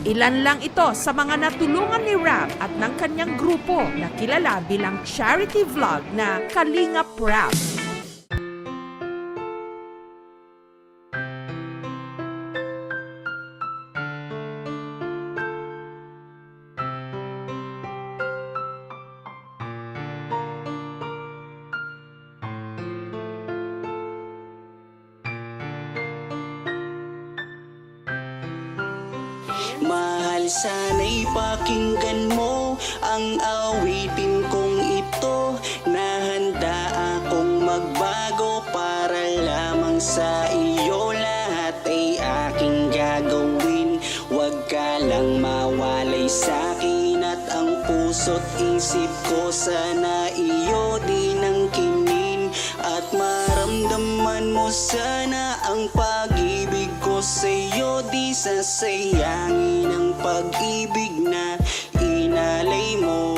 Ilan lang ito sa mga natulungan ni Rap at ng kanyang grupo na kilala bilang charity vlog na Kalingap Rap. Mahal, sana'y pakinggan mo ang awitin kong ito, na handa akong magbago para lamang sa iyo. Lahat ay aking gagawin, huwag ka lang mawalay sa'kin. At ang puso't isip ko sana iyo din ang kinin, at maramdaman mo sana ang pag-ibig ko sa'yo. Di sasayangin ang pag-ibig na inalay mo,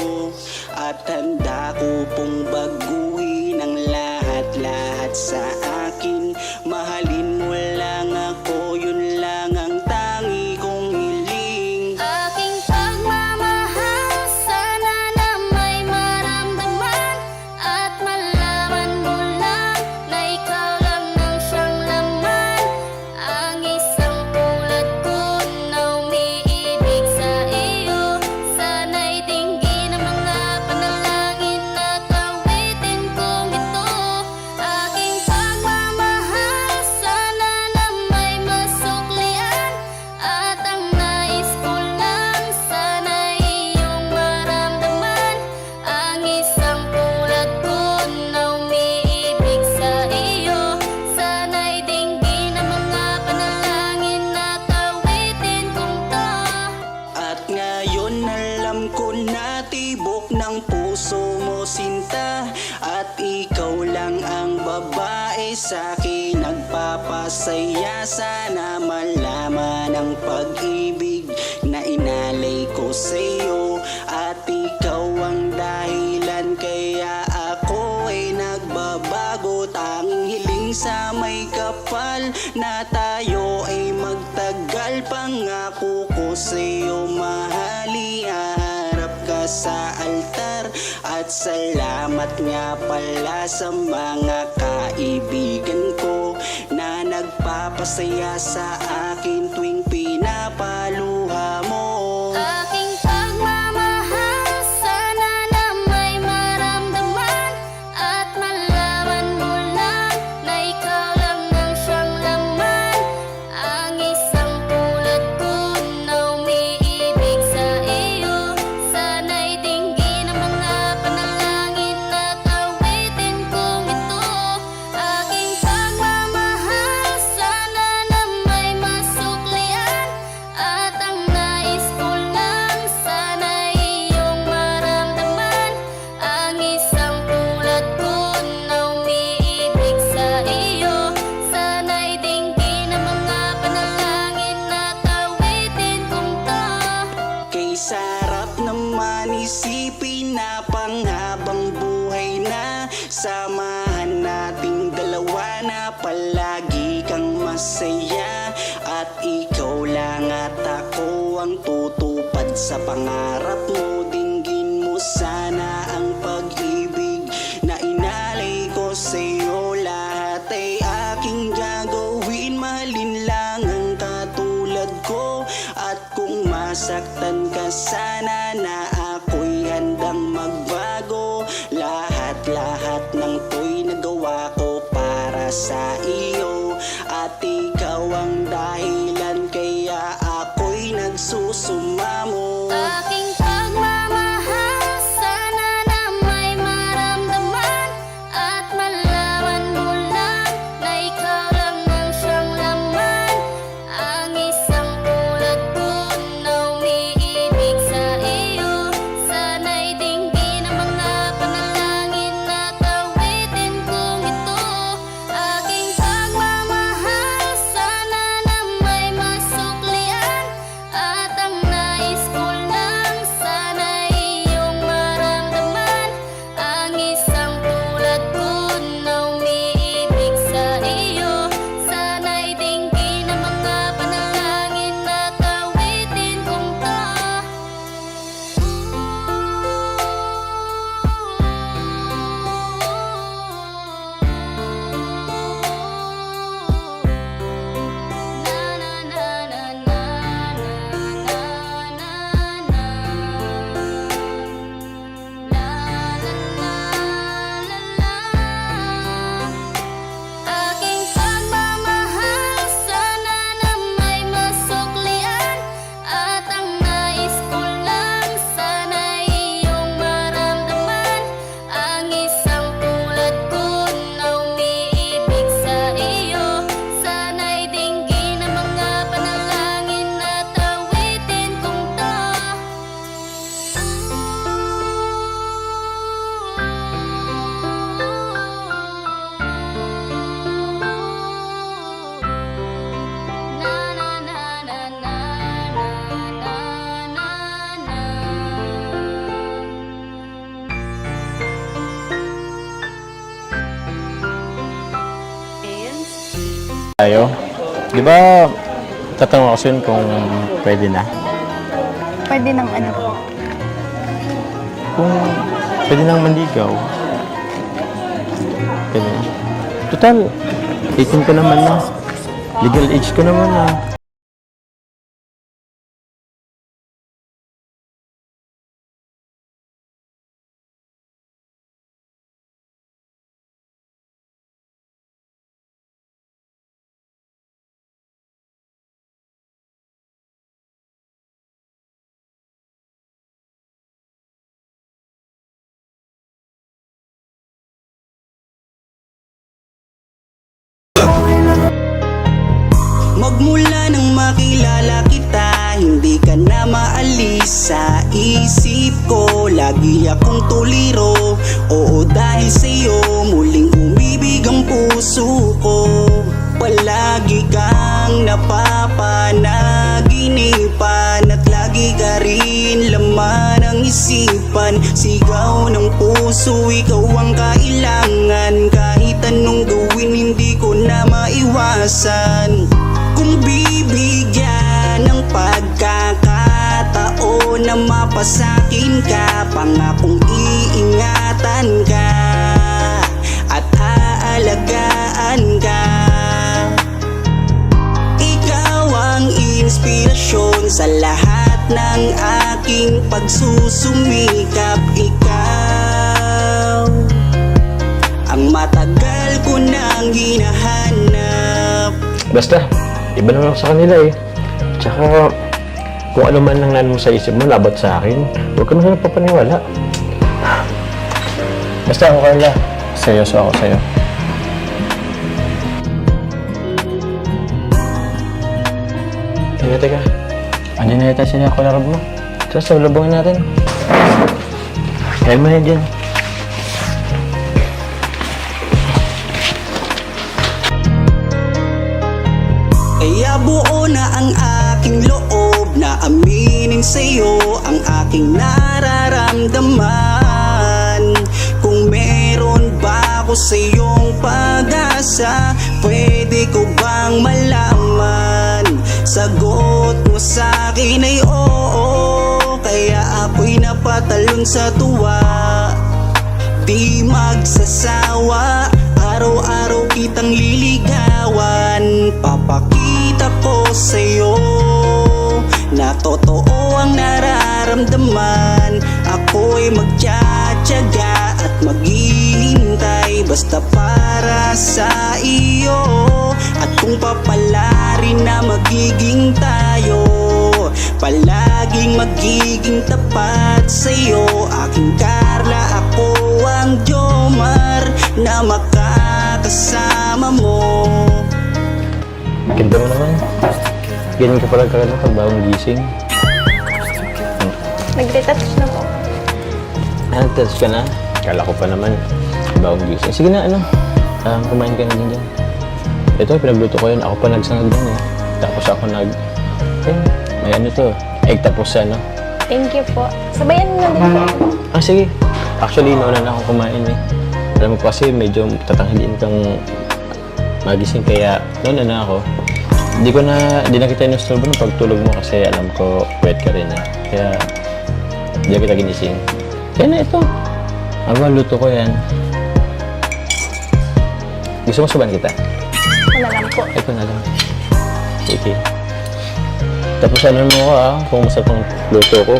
at handa ko pong baguhin ang lahat-lahat sa akin. Mahalin mo lang ako, yun lang ang tangi kong hiling. Aking pagmamahal, sana na may maramdaman, at malaman mo lang na ikaw lang ang siyang laman. Ang isang tulad ko na umiibig sa iyo, sana'y dinggin ang mga panalangin at awitin kong ito. Aking pagmamahal, sana na may masuklian, at ang nais ko lang sana'y iyong maramdaman. Ang isang tulad ko na umiibig sa iyo, sana'y dinggin ang mga panalangin at awitin kong to. At ngayon alam ko na tibok ng puso mo sinta, at ikaw lang ang babae sa'kin nagpapasaya. Sana malaman ang pag-ibig na inalay ko sa'yo, at ikaw ang dahilan kaya ako ay nagbabago. Tanging hiling sa may kapal na tayo ay magtagal. Pangako ko sa'yo, mahal, iharap ka sa altar. At salamat nga pala sa mga kaibigan ko na nagpapasaya sa akin tuwing pinapaluha mo. Aking pagmamahal, sana na may maramdaman, at malaman mo lang na ikaw lang ang siyang laman. Ang isang tulad ko na umiibig sa iyo, sana'y dinggin ang mga panalangin at awitin kong ito. Aking pagmamahal, sana na may masuklian, at ang nais ko lang sana'y iyong maramdaman. Ang isang tulad ko na umiibig sa iyo, sana'y dinggin ang mga panalangin at awitin kong to. Kay sarap naman isipin na panghabang buhay na samahan nating dalawa, na palagi kang masaya. At ikaw lang at ako ang tutupad sa pangarap mo. Dinggin mo sana ang pag-ibig na inalay ko sa'yo. Lahat ay aking gagawin, mahalin lang ang katulad ko. At kung masaktan ka sana, na ako'y handang magbago. Lahat-lahat ng to'y nagawa ko para sa iyo, at ikaw ang dahilan kaya ako'y nagsusumamo. Aking pagmamahal, sana na may maramdaman, at malaman mo lang na ikaw lang ang siyang laman. Ang isang tulad ko na umiibig sa iyo, sana'y dinggin ang mga panalangin at awitin kong ito. Aking pagmamahal, sana na may masuklian, at ang nais ko Tayo. Di ba, tatanong ako yun kung pwede na? Pwede ng ano po. Kung pwede nang manligaw. Pwede na. Total, 18 ko naman na. Legal age ko naman na. Magmula nang makilala kita, hindi ka na maalis sa isip ko. Lagi akong tuliro, oo dahil sa'yo muling umibig ang puso ko. Palagi kang napapanaginipan at lagi ka rin laman ng isipan. Sigaw ng puso, ikaw ang kailangan. Kahit anong gawin, hindi ko na maiwasan. Kung bibigyan ng pagkakataon na mapasakin ka, pangakong iingatan ka at aalagaan ka. Ikaw ang inspirasyon sa lahat ng aking pagsusumikap. Ikaw ang matagal ko nang hinahanap. Basta, iba naman ako sa kanila eh. Tsaka, kung ano man ang nanon mo sa isip mo, labot sa akin, huwag ka naman napapaniwala. Basta ako, Carla. Seryoso ako sa'yo. Teka. Andiyan na yata sila ako larab mo. Sa labungin natin. Kaya mo na dyan. Kaya buo na ang aking loob na aminin sa'yo ang aking nararamdaman. Kung meron ba ako sa'yong pag-asa, pwede ko bang malaman? Sagot mo sa'kin ay oo, kaya ako'y napatalon sa tuwa. Di magsasawa, araw-araw kitang liligawan. Papakita ko sa'yo na totoo ang nararamdaman. Ako'y magtsatsaga at maghihintay basta para sa iyo. At kung papalarin na magiging tayo, palaging magiging tapat sa'yo. Aking Carla, ako ang Jomar na makakasama mo. Ganda mo naman. Ganyan ka pala Carla pag bagong gising. Nag-retouch na po. Nag-touch ka na? Kala ko pa naman. Bagong gising. Sige na, kumain ka na din dyan. Ito, pinagluto ko yun. Ako pa nagsangag din eh. Tapos ako may ano to, egg tapos ano. Thank you po. Sabayan mo na din po. Sige. Actually, nauna na akong kumain eh. Alam mo kasi medyo tatanghaliin kang magising kaya nauna na ako. Di na kita inusturbo ng pagtulog mo kasi alam ko wet ka rin eh. Kaya di na kita ginising. Kaya na ito. Luto ko yan. Gusto mo suban kita? Ako na lang po. Ito na lang. Sige. Tapos ano mo ko kung masarap ang luto ko.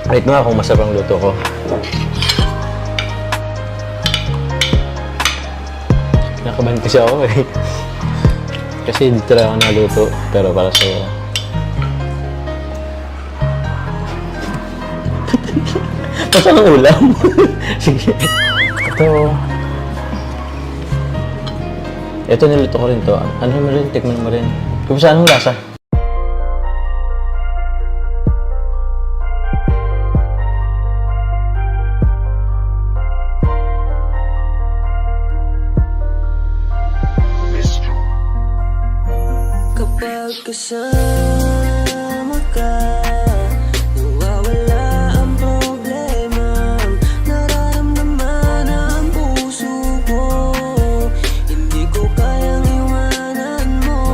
Wait mo kung masarap ang luto ko. Nakabahan kasi ako eh. Kasi dito lang ako naluto, pero para sa'yo. Tapos anong ulam? Sige. Ito niluto ko rin to. Ano mo rin? Tikman mo rin. Kung saan ang lasa? Kapag kasama ka, nawawala ang problema. Nararamdaman ang puso ko, hindi ko kayang iwanan mo.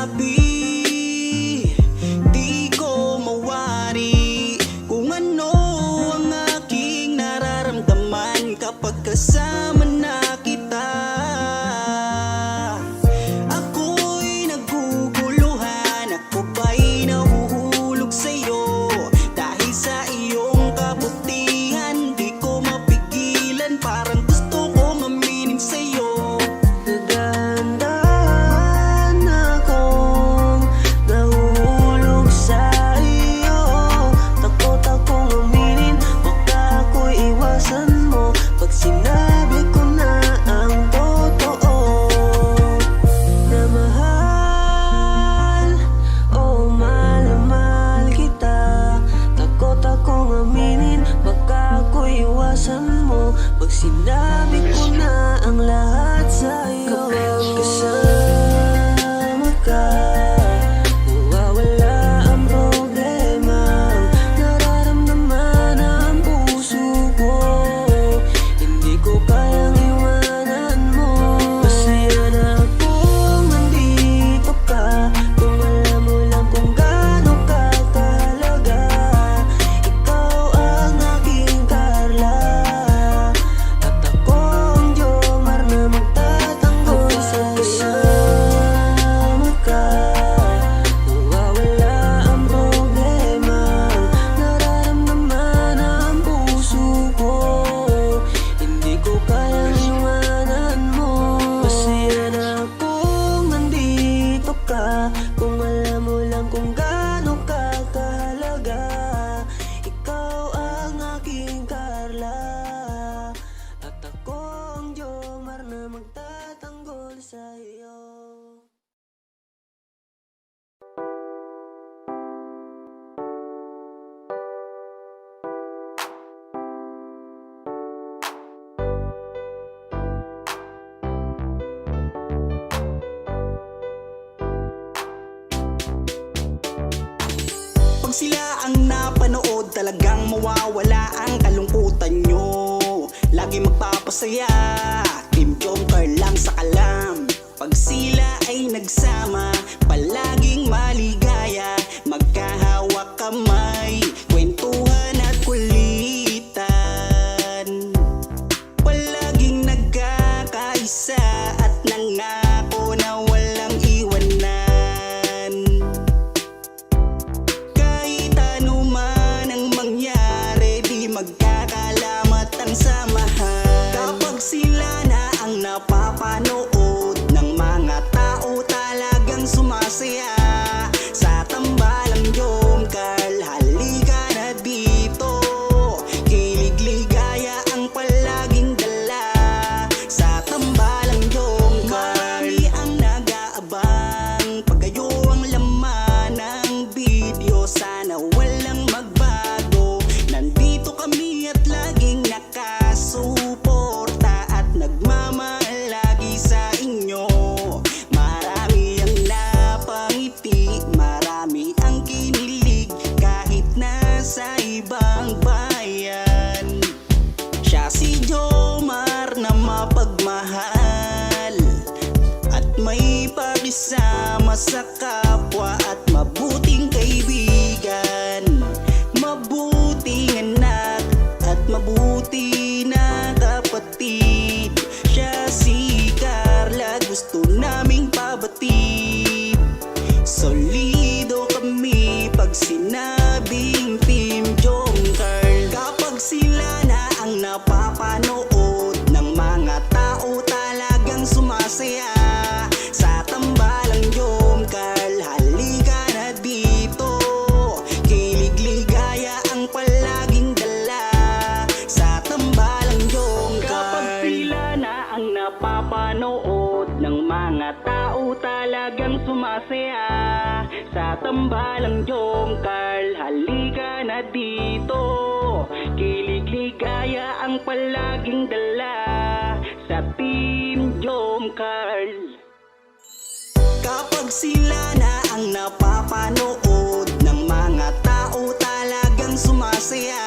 sabi, di ko mawari kung ano ang aking nararamdaman kapag kasama na kita. Ako'y naguguluhan, ako ba'y nahuhulog sa'yo? Dahil sa iyong kabutihan, di ko mapigilan, parang gusto kong aminin sa'yo. Dahan-dahan akong nahuhulog sa iyo. Takot akong aminin, baka ako'y iwasan mo pag sinabi ko na ang totoo. Na mahal, oh mahal na mahal kita. Takot akong aminin, baka ako'y iwasan mo pag sinabi ko na ang lahat sa'yo. Kapag kasama ka, nawawala ang problema. Nararamdaman ang puso ko, hindi ko kayang iwanan mo. Masaya na akong nandito ka, kung alam mo lang kung gaano ka kahalaga. Ikaw ang aking Carla, at ako ang Jomar na magtatanggol sa kasama ka. Nawawala ang problema, nararamdaman ang puso ko, hindi ko kayang iwanan mo. Masaya na akong nandito ka, kung alam mo lang kung gaano ka kahalaga. Ikaw ang aking Carla, at ako ang Jomar na magtatanggol sa'yo. Pag sila ang napanood, talagang mawawala ang kalungkutan nyo. Lagi magpapasaya, Team Jomcar lang sa kalam. Pag sila ay nagsama, palaging maligaya. Magkahawak kamay, kwentuhan at kulitan. Palaging nagkakaisa at nangako na walang iwanan. Kahit ano man ang mangyari, di magkakalamat ang samahan. Kapag sila na ang napapanood ng mga tao, talagang sumasaya. Sa tambalang Jomcar, halika na dito. Kilig-ligaya ang palaging dala. Sa tambalang Jomcar, marami ang nag-aabang. Pag kayo ang laman ng video, sana walang magbago. Nandito kami at laging nakasuporta at nagmamahal lagi sa inyo. Marami ang napangiti, marami ang kinilig, kahit nasa ibang bayan. Siya si Jomar na mapagmahal at may pakisama sa kapwa at mabuting kaibigan. Mabuting anak at mabuti na kapatid. Siya si Carla, gusto naming pabatid. Solido kami pag sinabing Team Jomcar. Kapag sila na ang napapanood ng mga tao, talagang sumasaya. Sa tambalang Jomcar, halika na dito. Kilig-ligaya ang palaging dala. Sa tambalang Jomcar, kapag sila na ang napapanood ng mga tao, talagang sumasaya. Sa tambalang Jomcar, halika na dito. Kilig-ligaya ang palaging dala. Sa Team Jomcar. Kapag sila na ang napapanood ng mga tao, talagang sumasaya.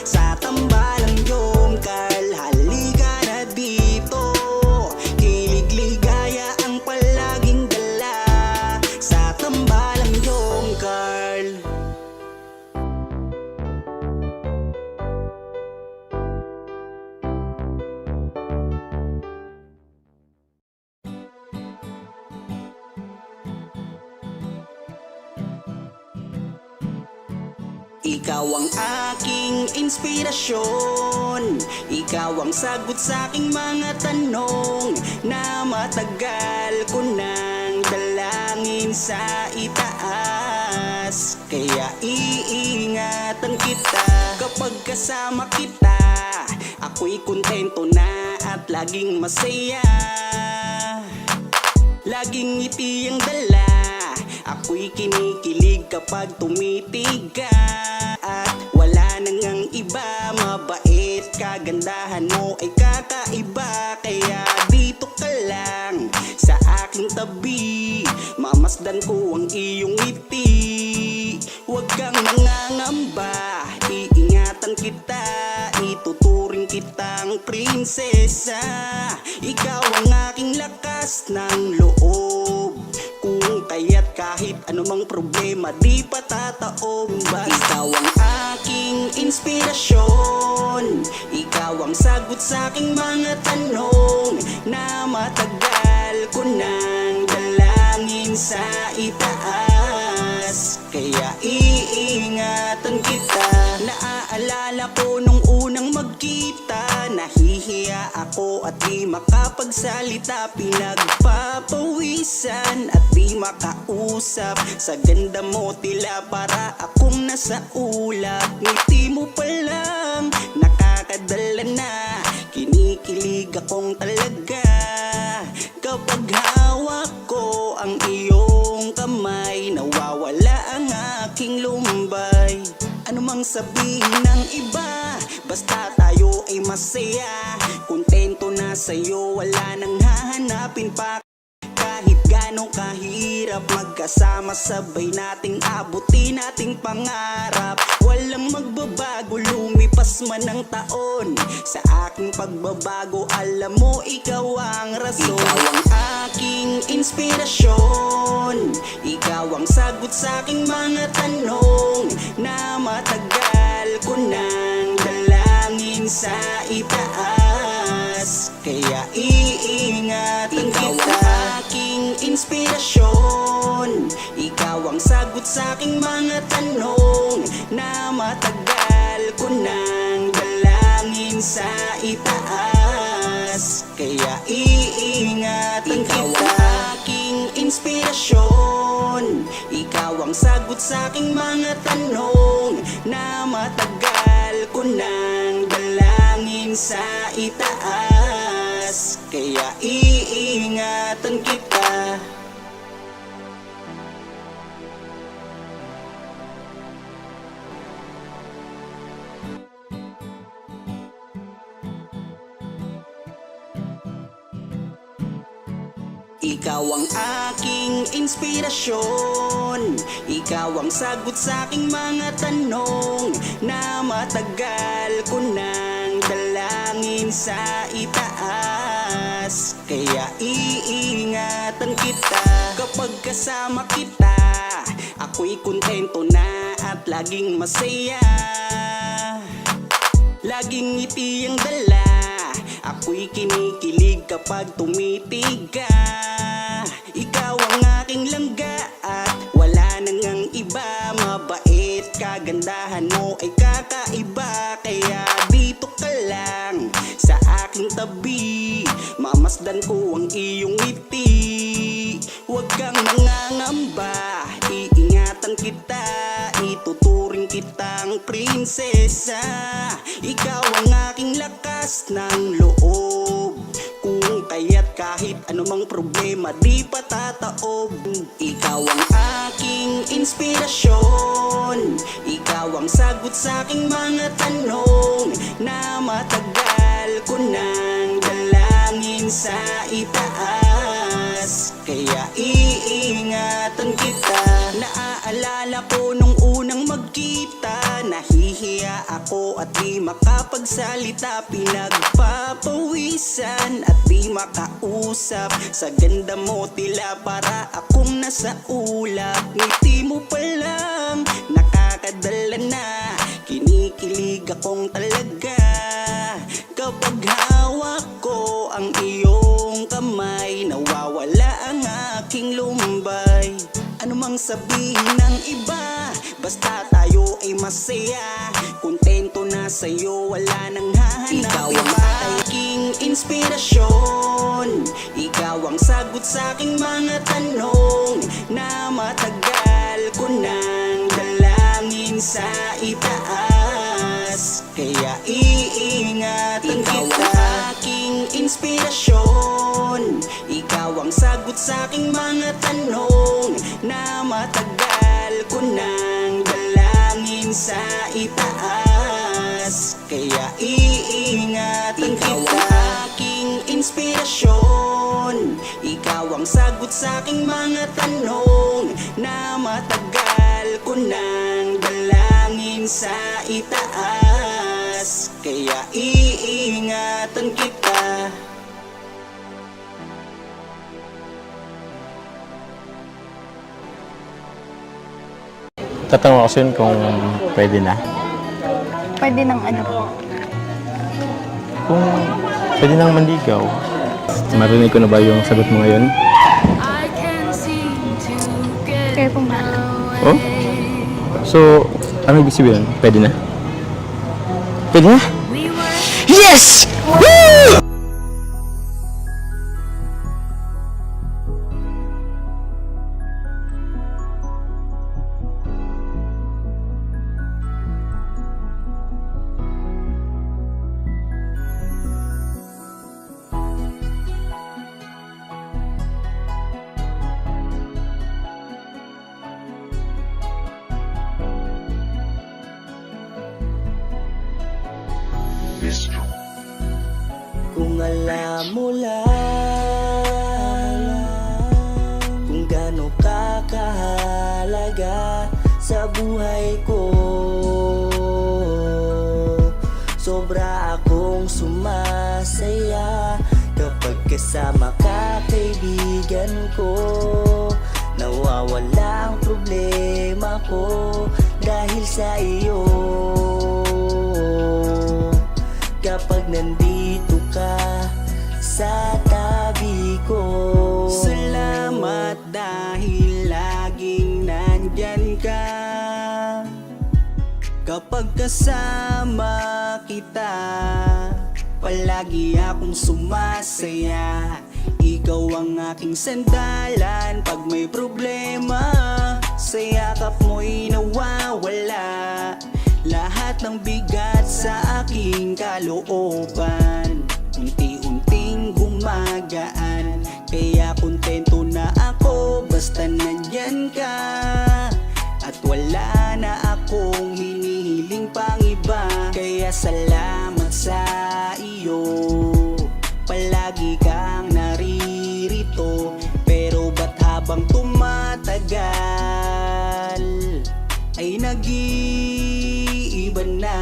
Sa tambalang Jomcar, halika na dito. Kilig-ligaya ang palaging dala. Ikaw ang aking inspirasyon, ikaw ang sagot sa aking mga tanong na matagal ko nang dalangin sa itaas. Kaya iingatan kita kapag kasama kita, ako'y kontento na at laging masaya. Laging ngiti ang dala, ako'y kinikilig kapag tumitig ka. At wala nang ang iba, mabait, kagandahan mo ay kakaiba. Kaya dito ka lang sa aking tabi, mamasdan ko ang iyong ngiti. Huwag kang mangangamba, iingatan kita, ituturing kitang prinsesa. Ikaw ang aking lakas ng loob, kung kaya't kahit anumang problema di patataob. Ikaw ang aking inspirasyon, ikaw ang sagot sa aking mga tanong na matagal ko nang dalangin sa itaas. Kaya iingatan kita. Naaalala ko nung unang magkita, nahihiya ako at di makapagsalita, pinagpapawisan at di makausap. Sa ganda mo tila para akong nasa ulap, ngiti mo pa lang nakakadala na, kinikilig akong talaga. Kapag hawak ko ang iyong kamay, nawawala ang aking lumbay. Ano mang sabihin ng iba, basta tayo ay masaya. Kontento na sa'yo, wala nang hahanapin pa. Kahit gano'ng kahirap, magkasama sabay nating abutin nating pangarap. Walang magbabago, lumipas man ang taon, sa aking pagbabago alam mo ikaw ang rason. Ikaw ang aking inspirasyon, ikaw ang sagot sa aking mga tanong na matagal ko nang dalangin sa itaas. Kaya iingatan kita. Ikaw ang aking inspirasyon, ikaw ang sagot sa aking mga tanong na matagal ko nang dalangin sa itaas. Kaya iingatan kita. Ikaw ang aking inspirasyon, ikaw ang sagot sa aking mga tanong na matagal ko nang dalangin sa itaas. Kaya iingatan kita. Ikaw ang aking inspirasyon, ikaw ang sagot sa aking mga tanong na matagal ko nang dalangin sa itaas. Kaya iingatan kita kapag kasama kita, ako'y kontento na at laging masaya. Laging ngiti ang dala, ako'y kinikilig kapag tumitig ka. Ikaw ang aking langga at wala nang ang iba, mabait, kagandahan mo ay kakaiba. Kaya dito ka lang sa aking tabi, mamasdan ko ang iyong ngiti. Huwag kang mangangamba, iingatan kita, ituturing kitang prinsesa. Ikaw ang aking lakas ng loob, kung kaya't kahit anumang problema di patataob. Ikaw ang aking inspirasyon, ikaw ang sagot sa aking mga tanong na matagal ko nang dalangin sa itaas. Kaya iingatan kita. Naaalala ko nung unang magkita, nahihiya ako at di makapagsalita, pinagpapawisan at di makausap. Sa ganda mo tila para akong nasa ulap, ngiti mo pa lang nakakadala na, kinikilig akong talaga. Kapag hawak ko ang iyong kamay, nawawala ang aking lumbay. Ano mang sabihin ng iba, basta tayo ay masaya. Kontento na sa'yo, wala nang hahanap. Ikaw ang aking inspirasyon, ikaw ang sagot sa aking mga tanong na matagal ko nang dalangin sa itaas. Kaya iingatan kita. Ikaw ang aking inspirasyon, ikaw ang sagot sa aking mga tanong na matagal ko nang dalangin sa itaas. Kaya iingatan kita. Ikaw ang aking inspirasyon, ikaw ang sagot sa aking mga tanong na matagal ko nang dalangin sa itaas. Kaya iingatan kita. Tatanong ako sa'yo kung pwede na. Pwede ng ano po. Kung pwede nang manligaw, marinig ko na ba yung sagot mo ngayon? Kaya po nga. Oh? So, ano ibig sabihin? Pwede na? Pwede na? Yes! Woo! Kung alam mo lang kung gaano ka kahalaga sa buhay ko, sobra akong sumasaya kapag kasama ka, kaibigan ko. Nawawala ang problema ko dahil sa iyo. Kapag nandito ka sa tabi ko, salamat dahil laging nandyan ka. Kapag kasama kita, palagi akong sumasaya. Ikaw ang aking sandalan pag may problema, sa yakap mo'y nawawala lahat ng bigat sa aking kalooban. Unti-unting gumagaan, kaya kontento na ako basta nandyan ka. At wala na akong hinihiling pang iba, kaya salamat sa iyo. Palagi kang naririto, pero ba't habang tumatagal ay nag-iiba na?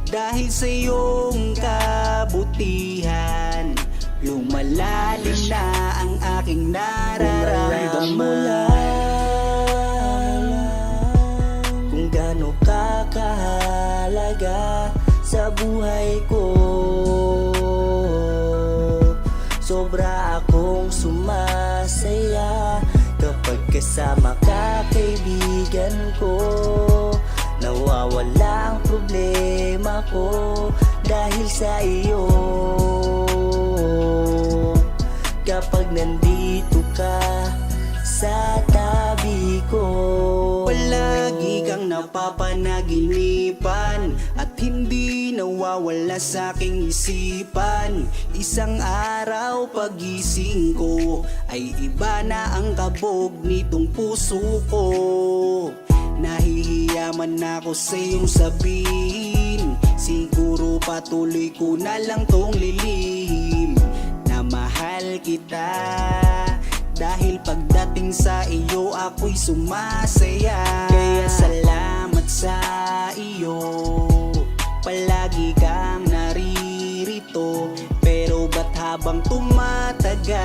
Dahil sa iyong kabutihan, lumalalim na ang aking nararamdaman. Kung gaano ka kahalaga sa buhay ko, sobra akong sumasaya kapag kasama ka, kaibigan ko. Nawawala ang problema ko dahil sa iyo. Kapag nandito ka sa tabi ko, palagi kang napapanaginipan at hindi nawawala sa aking isipan. Isang araw pagising ko ay iba na ang kabog nitong puso ko. Nahihiyaman ako sa iyong sabihin, siguro patuloy ko na lang tong lilihim na mahal kita. Dahil pagdating sa iyo ako'y sumasaya. Kaya salamat sa iyo, palagi kang naririto, pero ba't habang tumatagal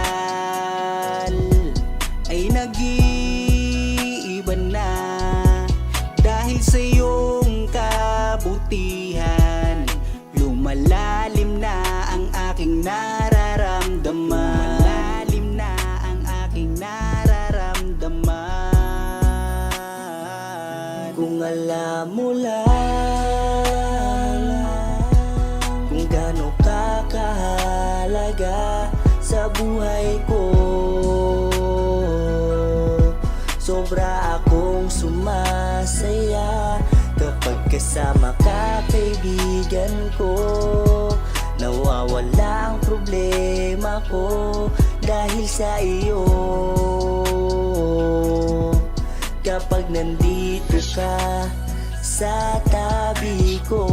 ay nag-iiba na? Dahil sa iyong kabutihan, lumalalim na ang aking nararamdaman. Lumalalim na ang aking nararamdaman. Kung alam mo lang kung gaano ka kahalaga sa buhay ko, sobra akong sumasaya kapag kasama ka, kaibigan ko. Nawawala ang problema ko dahil sa iyo. Kapag nandito ka sa tabi ko,